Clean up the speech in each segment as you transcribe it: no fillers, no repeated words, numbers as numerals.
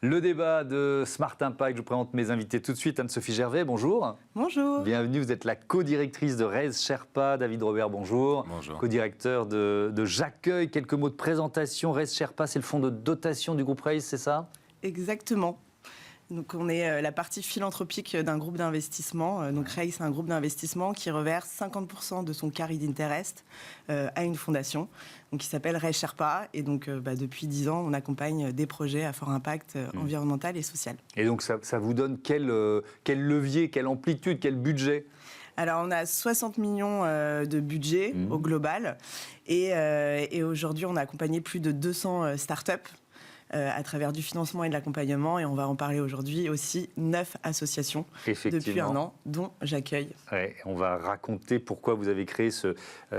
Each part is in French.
Le débat de Smart Impact, je vous présente mes invités tout de suite. Anne-Sophie Gervais, bonjour. Bonjour. Bienvenue, vous êtes la co-directrice de Raise Sherpa. David Robert, bonjour. Bonjour. Co-directeur de J'accueille. Quelques mots de présentation. Raise Sherpa, c'est le fonds de dotation du groupe Raise, c'est ça ? Exactement. Donc on est la partie philanthropique d'un groupe d'investissement. Donc Raise, c'est un groupe d'investissement qui reverse 50% de son carry d'interest à une fondation, donc qui s'appelle Raise Sherpa. Et donc depuis 10 ans, on accompagne des projets à fort impact environnemental et social. Et donc ça vous donne quel levier, quelle amplitude, quel budget ? Alors, on a 60 millions de budget au global. Et aujourd'hui, on a accompagné plus de 200 startups à travers du financement et de l'accompagnement. Et on va en parler aujourd'hui aussi, 9 associations depuis un an, dont J'accueille. Ouais, on va raconter pourquoi vous avez créé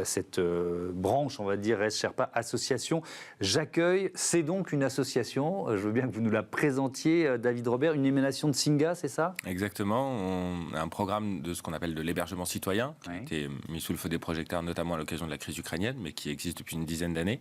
cette branche, on va dire, Raise Sherpa Association. J'accueille, c'est donc une association. Je veux bien que vous nous la présentiez, David Robert, une émanation de Singa, c'est ça ? Exactement. On a un programme de ce qu'on appelle de l'hébergement citoyen, qui a été mis sous le feu des projecteurs, notamment à l'occasion de la crise ukrainienne, mais qui existe depuis une dizaine d'années.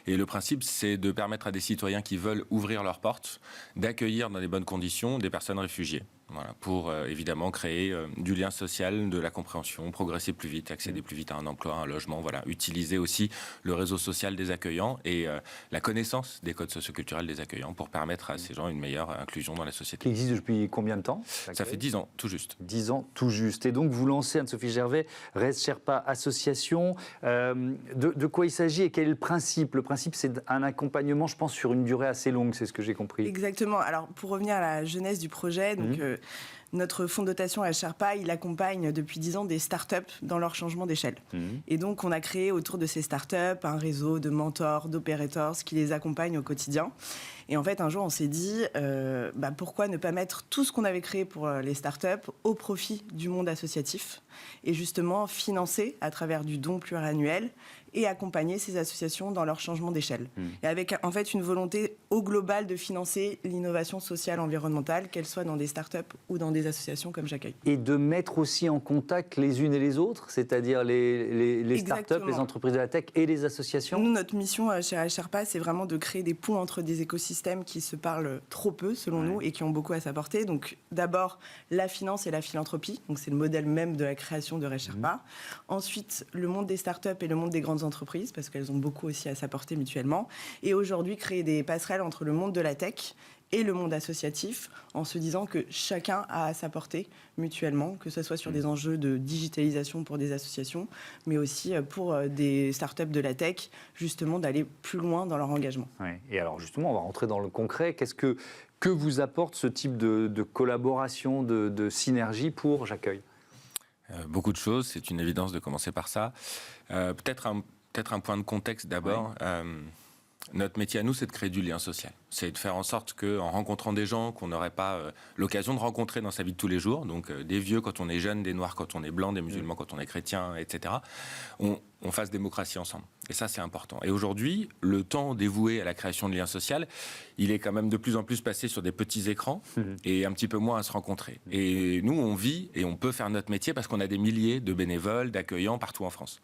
Et le principe, c'est de permettre à des citoyens qui veulent ouvrir leurs portes, d'accueillir dans les bonnes conditions des personnes réfugiées. Voilà, pour évidemment créer du lien social, de la compréhension, progresser plus vite, accéder plus vite à un emploi, à un logement, voilà, utiliser aussi le réseau social des accueillants et la connaissance des codes socioculturels des accueillants pour permettre à ces gens une meilleure inclusion dans la société. Qui existe depuis combien de temps ? Ça fait 10 ans, tout juste. 10 ans, tout juste. Et donc, vous lancez, Anne-Sophie Gervais, Raise Sherpa Association. De quoi il s'agit et quel est le principe ? Le principe, c'est un accompagnement, je pense, sur une durée assez longue, c'est ce que j'ai compris. Exactement. Alors, pour revenir à la genèse du projet, donc, notre fonds de dotation à Sherpa, il accompagne depuis 10 ans des startups dans leur changement d'échelle. Et donc, on a créé autour de ces startups un réseau de mentors, d'operators qui les accompagnent au quotidien. Et en fait, un jour, on s'est dit, pourquoi ne pas mettre tout ce qu'on avait créé pour les startups au profit du monde associatif et justement financer à travers du don pluriannuel et accompagner ces associations dans leur changement d'échelle. Et avec en fait une volonté au global de financer l'innovation sociale environnementale, qu'elle soit dans des startups ou dans des associations comme J'accueille. Et de mettre aussi en contact les unes et les autres, c'est-à-dire les startups, les entreprises de la tech et les associations. Nous, notre mission chez Raise Sherpa, c'est vraiment de créer des ponts entre des écosystèmes qui se parlent trop peu, selon nous, et qui ont beaucoup à s'apporter. Donc, d'abord, la finance et la philanthropie. Donc, c'est le modèle même de la création de Raise Sherpa. Ensuite, le monde des startups et le monde des grandes entreprises, parce qu'elles ont beaucoup aussi à s'apporter mutuellement. Et aujourd'hui, créer des passerelles entre le monde de la tech et le monde associatif, en se disant que chacun a à s'apporter mutuellement, que ce soit sur des enjeux de digitalisation pour des associations, mais aussi pour des startups de la tech, justement d'aller plus loin dans leur engagement. Ouais. Et alors justement, on va rentrer dans le concret. Que vous apporte ce type de collaboration, de synergie pour J'accueille ? Beaucoup de choses, c'est une évidence de commencer par ça. Peut-être un point de contexte d'abord. Notre métier à nous, c'est de créer du lien social. C'est de faire en sorte qu'en rencontrant des gens qu'on n'aurait pas l'occasion de rencontrer dans sa vie de tous les jours, donc des vieux quand on est jeune, des noirs quand on est blanc, des musulmans quand on est chrétien, etc., on fasse démocratie ensemble. Et ça, c'est important. Et aujourd'hui, le temps dévoué à la création de liens sociaux, il est quand même de plus en plus passé sur des petits écrans et un petit peu moins à se rencontrer. Et nous, on vit et on peut faire notre métier parce qu'on a des milliers de bénévoles, d'accueillants partout en France.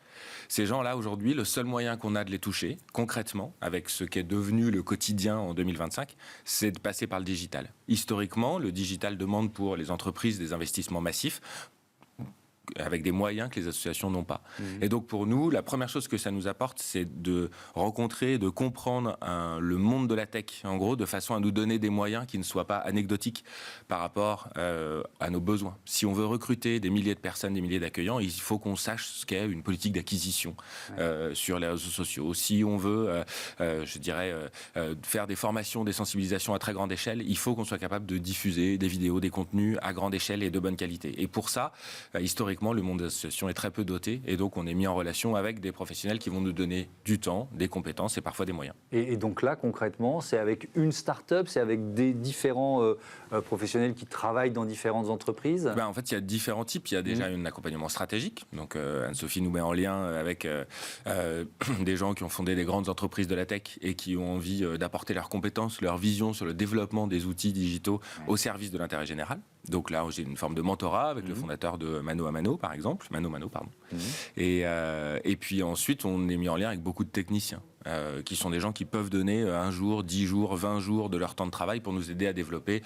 Ces gens-là, aujourd'hui, le seul moyen qu'on a de les toucher, concrètement, avec ce qui est devenu le quotidien en 2025, c'est de passer par le digital. Historiquement, le digital demande pour les entreprises des investissements massifs, avec des moyens que les associations n'ont pas. Et donc pour nous, la première chose que ça nous apporte, c'est de rencontrer, de comprendre le monde de la tech, en gros, de façon à nous donner des moyens qui ne soient pas anecdotiques par rapport à nos besoins. Si on veut recruter des milliers de personnes, des milliers d'accueillants, il faut qu'on sache ce qu'est une politique d'acquisition sur les réseaux sociaux. Si on veut, faire des formations, des sensibilisations à très grande échelle, il faut qu'on soit capable de diffuser des vidéos, des contenus à grande échelle et de bonne qualité. Et pour ça, historiquement, le monde de l'association est très peu doté et donc on est mis en relation avec des professionnels qui vont nous donner du temps, des compétences et parfois des moyens. Et donc là, concrètement, c'est avec une start-up, c'est avec des différents professionnels qui travaillent dans différentes entreprises ? En fait, il y a différents types. Il y a déjà un accompagnement stratégique. Donc Anne-Sophie nous met en lien avec des gens qui ont fondé des grandes entreprises de la tech et qui ont envie d'apporter leurs compétences, leur vision sur le développement des outils digitaux au service de l'intérêt général. Donc là, j'ai une forme de mentorat avec le fondateur de Mano à Mano, par exemple. Mano, pardon. Et puis ensuite, on est mis en lien avec beaucoup de techniciens. qui sont des gens qui peuvent donner 1 jour, 10 jours, 20 jours de leur temps de travail pour nous aider à développer,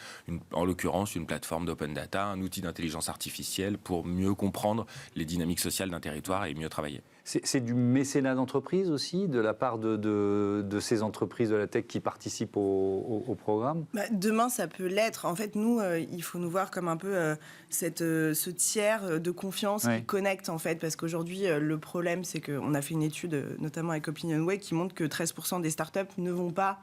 en l'occurrence, une plateforme d'open data, un outil d'intelligence artificielle pour mieux comprendre les dynamiques sociales d'un territoire et mieux travailler. C'est du mécénat d'entreprise aussi, de la part de ces entreprises de la tech qui participent au programme? Demain, ça peut l'être. En fait, nous, il faut nous voir comme un peu ce tiers de confiance qui connecte, en fait. Parce qu'aujourd'hui, le problème, c'est qu'on a fait une étude, notamment avec OpinionWay, qui montre que 13% des startups ne vont pas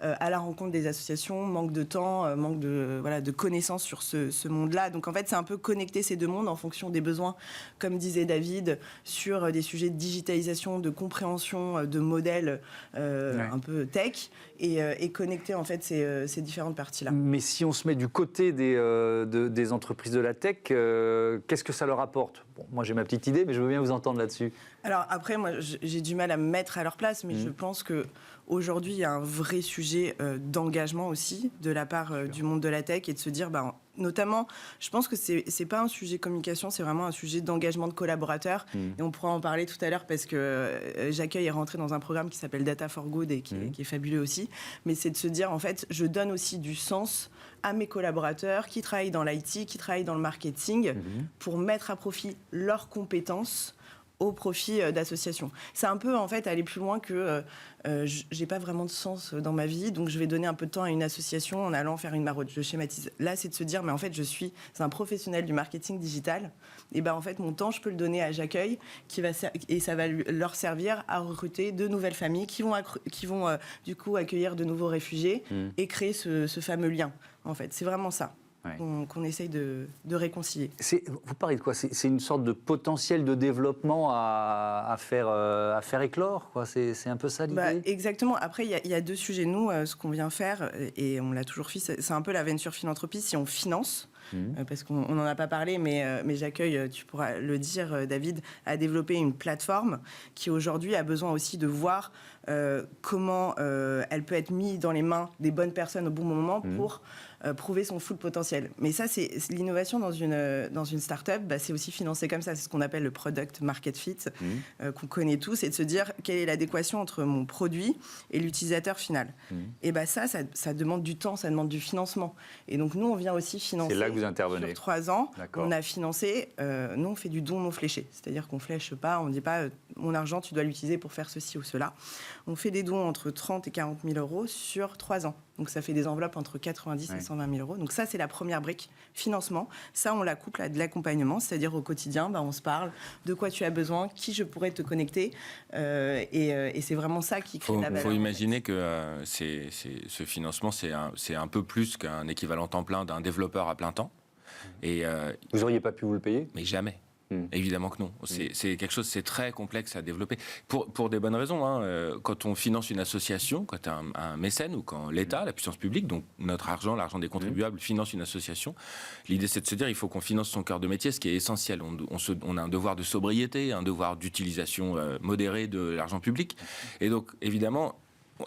à la rencontre des associations, manque de temps, manque de connaissances sur ce monde-là. Donc en fait, c'est un peu connecter ces deux mondes en fonction des besoins, comme disait David, sur des sujets de digitalisation, de compréhension, de modèles un peu tech, et connecter en fait ces différentes parties-là. Mais si on se met du côté des entreprises de la tech, qu'est-ce que ça leur apporte? Bon, moi j'ai ma petite idée, mais je veux bien vous entendre là-dessus. Alors après, moi j'ai du mal à me mettre à leur place, mais je pense que aujourd'hui, il y a un vrai sujet d'engagement aussi de la part du monde de la tech et de se dire, notamment, je pense que c'est pas un sujet communication, c'est vraiment un sujet d'engagement de collaborateurs. Et on pourra en parler tout à l'heure parce que J'accueille est rentré dans un programme qui s'appelle Data for Good et qui est fabuleux aussi. Mais c'est de se dire, en fait, je donne aussi du sens à mes collaborateurs qui travaillent dans l'IT, qui travaillent dans le marketing, pour mettre à profit leurs compétences au profit d'associations. C'est un peu, en fait, aller plus loin que j'ai pas vraiment de sens dans ma vie, donc je vais donner un peu de temps à une association en allant faire une maraude. Je schématise. Là, c'est de se dire, mais en fait, c'est un professionnel du marketing digital. Et en fait, mon temps, je peux le donner à J'accueille, et ça va leur servir à recruter de nouvelles familles qui vont du coup accueillir de nouveaux réfugiés et créer ce fameux lien. En fait, c'est vraiment ça. Qu'on essaye de réconcilier. Vous parlez de quoi? C'est une sorte de potentiel de développement à faire éclore, quoi. C'est un peu ça l'idée? Exactement. Après, il y a deux sujets. Nous, ce qu'on vient faire, et on l'a toujours fait, c'est un peu la venture philanthropie. Si on finance, parce qu'on n'en a pas parlé, mais J'accueille, tu pourras le dire, David, a développé une plateforme qui aujourd'hui a besoin aussi de voir comment elle peut être mise dans les mains des bonnes personnes au bon moment pour prouver son full potentiel. Mais ça, c'est l'innovation dans une start-up, c'est aussi financé comme ça. C'est ce qu'on appelle le product market fit, qu'on connaît tous, et de se dire quelle est l'adéquation entre mon produit et l'utilisateur final. Et ça demande du temps, ça demande du financement. Et donc, nous, on vient aussi financer. C'est là que vous intervenez. Sur 3 ans, on a financé, nous, on fait du don non fléché. C'est-à-dire qu'on ne flèche pas, on ne dit pas mon argent, tu dois l'utiliser pour faire ceci ou cela. On fait des dons entre 30 et 40 000 euros sur 3 ans. Donc ça fait des enveloppes entre 90 et 120 000 euros. Donc ça, c'est la première brique, financement. Ça, on la couple à de l'accompagnement, c'est-à-dire au quotidien, on se parle de quoi tu as besoin, qui je pourrais te connecter. Et c'est vraiment ça qui crée la valeur. Il faut imaginer que ce financement, c'est un peu plus qu'un équivalent temps plein d'un développeur à plein temps. Et, vous n'auriez pas pu vous le payer? Mais jamais. Évidemment que non. C'est quelque chose, c'est très complexe à développer. Pour des bonnes raisons. Quand on finance une association, quand un mécène ou quand l'État, la puissance publique, donc notre argent, l'argent des contribuables, finance une association, l'idée c'est de se dire il faut qu'on finance son cœur de métier, ce qui est essentiel. On a un devoir de sobriété, un devoir d'utilisation modérée de l'argent public. Et donc, évidemment,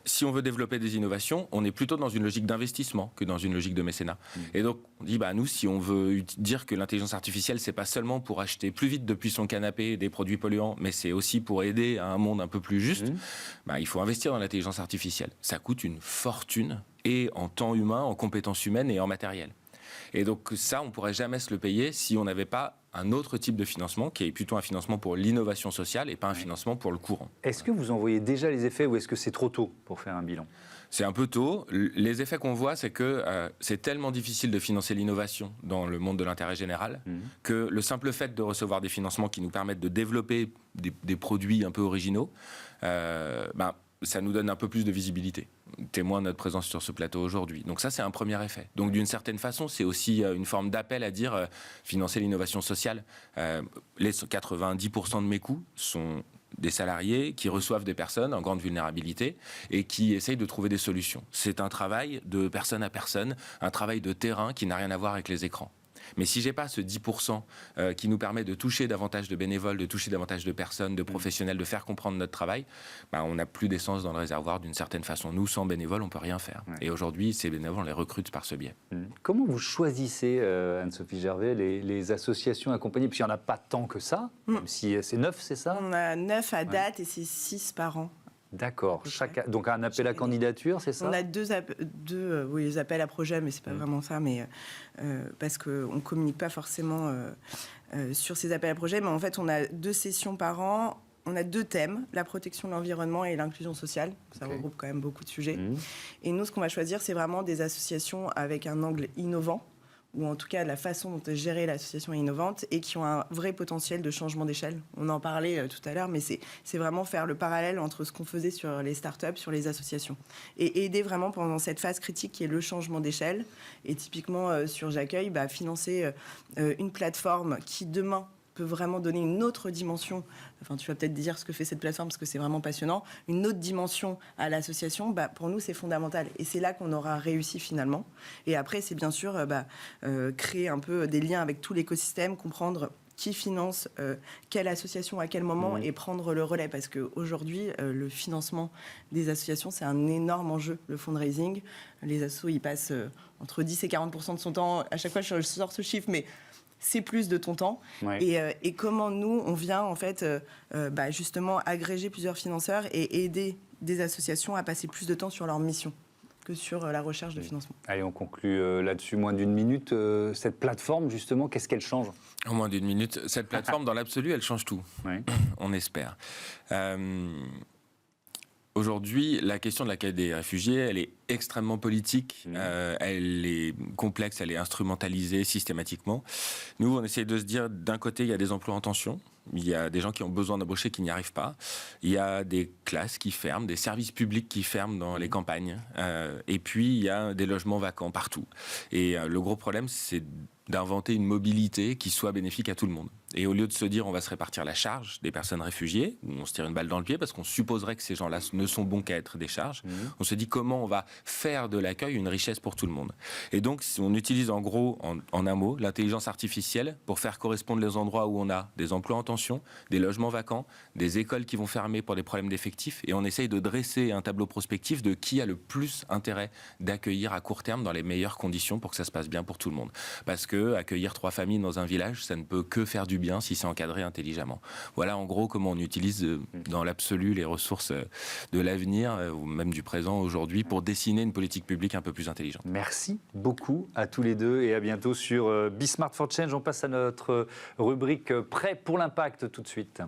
si on veut développer des innovations, on est plutôt dans une logique d'investissement que dans une logique de mécénat. Et donc, on dit, nous, si on veut dire que l'intelligence artificielle, c'est pas seulement pour acheter plus vite depuis son canapé des produits polluants, mais c'est aussi pour aider à un monde un peu plus juste, il faut investir dans l'intelligence artificielle. Ça coûte une fortune, et en temps humain, en compétences humaines et en matériel. Et donc ça, on ne pourrait jamais se le payer si on n'avait pas un autre type de financement, qui est plutôt un financement pour l'innovation sociale et pas un financement pour le courant. Est-ce que vous en voyez déjà les effets ou est-ce que c'est trop tôt pour faire un bilan? C'est un peu tôt. Les effets qu'on voit, c'est que c'est tellement difficile de financer l'innovation dans le monde de l'intérêt général que le simple fait de recevoir des financements qui nous permettent de développer des produits un peu originaux, ça nous donne un peu plus de visibilité. Témoin de notre présence sur ce plateau aujourd'hui. Donc ça, c'est un premier effet. Donc d'une certaine façon, c'est aussi une forme d'appel à dire financer l'innovation sociale. Les 90% de mes coûts sont des salariés qui reçoivent des personnes en grande vulnérabilité et qui essayent de trouver des solutions. C'est un travail de personne à personne, un travail de terrain qui n'a rien à voir avec les écrans. Mais si j'ai pas ce 10% qui nous permet de toucher davantage de bénévoles, de toucher davantage de personnes, de professionnels, de faire comprendre notre travail, on n'a plus d'essence dans le réservoir d'une certaine façon. Nous, sans bénévoles, on peut rien faire. Et aujourd'hui, ces bénévoles, on les recrute par ce biais. Comment vous choisissez, Anne-Sophie Gervais, les associations accompagnées? Parce qu'il n'y en a pas tant que ça, même si c'est 9, c'est ça? On a 9 à date et c'est 6 par an. D'accord. Donc un appel à candidature, c'est ça? On a deux appels à projets, mais c'est pas vraiment ça, mais parce qu'on ne communique pas forcément sur ces appels à projets. Mais en fait, on a 2 sessions par an. On a 2 thèmes, la protection de l'environnement et l'inclusion sociale. Ça regroupe quand même beaucoup de sujets. Et nous, ce qu'on va choisir, c'est vraiment des associations avec un angle innovant, ou en tout cas la façon dont est gérée l'association est innovante et qui ont un vrai potentiel de changement d'échelle. On en parlait tout à l'heure, mais c'est vraiment faire le parallèle entre ce qu'on faisait sur les startups, sur les associations. Et aider vraiment pendant cette phase critique qui est le changement d'échelle. Et typiquement sur J'accueille, financer une plateforme qui demain peut vraiment donner une autre dimension. Enfin, tu vas peut-être dire ce que fait cette plateforme parce que c'est vraiment passionnant. Une autre dimension à l'association, pour nous, c'est fondamental. Et c'est là qu'on aura réussi finalement. Et après, c'est bien sûr créer un peu des liens avec tout l'écosystème, comprendre qui finance quelle association à quel moment et prendre le relais. Parce qu'aujourd'hui, le financement des associations, c'est un énorme enjeu, le fundraising. Les assos, ils passent entre 10 et 40% de son temps. À chaque fois, je sors ce chiffre, mais c'est plus de ton temps. Et comment nous, on vient en fait justement agréger plusieurs financeurs et aider des associations à passer plus de temps sur leur mission que sur la recherche de financement. Allez, on conclut là-dessus, moins d'1 minute. Cette plateforme, justement, qu'est-ce qu'elle change? En moins d'1 minute, cette plateforme, dans l'absolu, elle change tout. On espère. Aujourd'hui, la question de l'accueil des réfugiés, elle est extrêmement politique, elle est complexe, elle est instrumentalisée systématiquement. Nous, on essaie de se dire, d'un côté, il y a des emplois en tension, il y a des gens qui ont besoin d'embaucher qui n'y arrivent pas, il y a des classes qui ferment, des services publics qui ferment dans les campagnes, et puis il y a des logements vacants partout. Et le gros problème, c'est d'inventer une mobilité qui soit bénéfique à tout le monde. Et au lieu de se dire on va se répartir la charge des personnes réfugiées, on se tire une balle dans le pied parce qu'on supposerait que ces gens-là ne sont bons qu'à être des charges, on se dit comment on va faire de l'accueil une richesse pour tout le monde. Et donc on utilise en gros, en un mot, l'intelligence artificielle pour faire correspondre les endroits où on a des emplois en tension, des logements vacants, des écoles qui vont fermer pour des problèmes d'effectifs, et on essaye de dresser un tableau prospectif de qui a le plus intérêt d'accueillir à court terme dans les meilleures conditions pour que ça se passe bien pour tout le monde. Parce que accueillir 3 familles dans un village, ça ne peut que faire du bien si c'est encadré intelligemment. Voilà en gros comment on utilise dans l'absolu les ressources de l'avenir, ou même du présent aujourd'hui, pour dessiner une politique publique un peu plus intelligente. Merci beaucoup à tous les deux et à bientôt sur Be Smart for Change. On passe à notre rubrique Prêt pour l'impact tout de suite.